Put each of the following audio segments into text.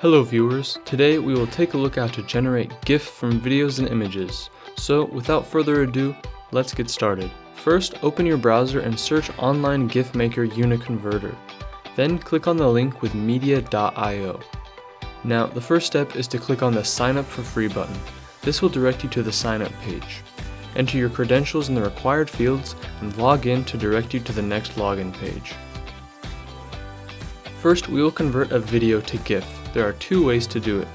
Hello viewers, today we will take a look at how to generate GIF from videos and images. So without further ado, let's get started. First, open your browser and search Online GIF Maker UniConverter. Then click on the link with media.io. Now the first step is to click on the Sign Up for Free button. This will direct you to the sign up page. Enter your credentials in the required fields and log in to direct you to the next login page. First, we will convert a video to GIF. There are two ways to do it.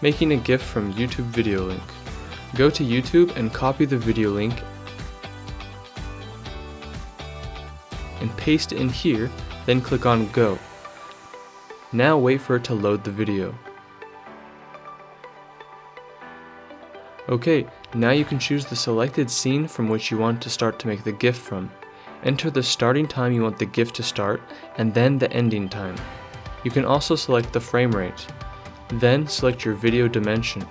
Making a GIF from YouTube video link. Go to YouTube and copy the video link and paste it in here, then click on Go. Now wait for it to load the video. Okay, now you can choose the selected scene from which you want to start to make the GIF from. Enter the starting time you want the GIF to start, and then the ending time. You can also select the frame rate. Then select your video dimension.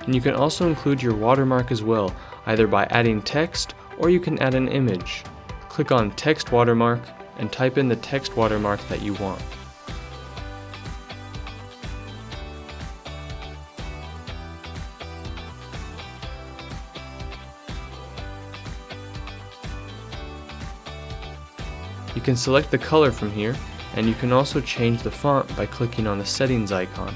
And you can also include your watermark as well, either by adding text or you can add an image. Click on Text Watermark and type in the text watermark that you want. You can select the color from here, and you can also change the font by clicking on the settings icon.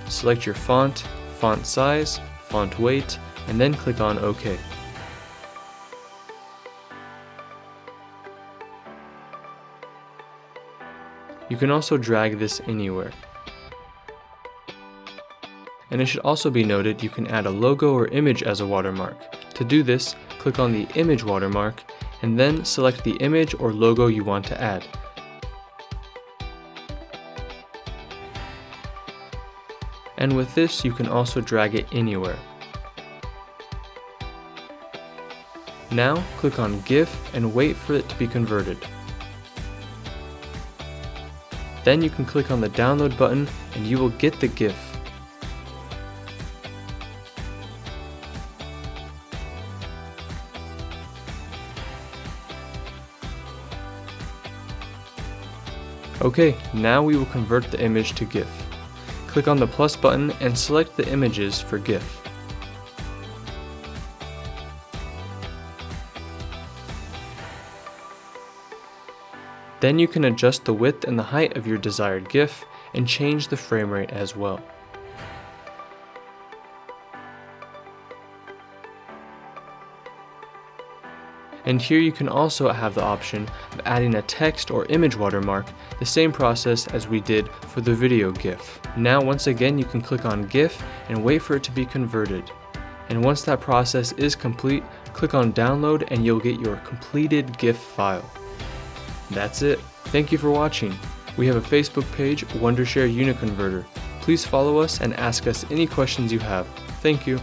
Select your font, font size, font weight, and then click on OK. You can also drag this anywhere. And it should also be noted you can add a logo or image as a watermark. To do this, click on the image watermark and then select the image or logo you want to add. And with this, you can also drag it anywhere. Now, click on GIF and wait for it to be converted. Then you can click on the download button and you will get the GIF. Okay, now we will convert the image to GIF. Click on the plus button and select the images for GIF. Then you can adjust the width and the height of your desired GIF and change the frame rate as well. And here you can also have the option of adding a text or image watermark, the same process as we did for the video GIF. Now once again you can click on GIF and wait for it to be converted. And once that process is complete, click on download and you'll get your completed GIF file. That's it. Thank you for watching. We have a Facebook page, Wondershare UniConverter. Please follow us and ask us any questions you have. Thank you.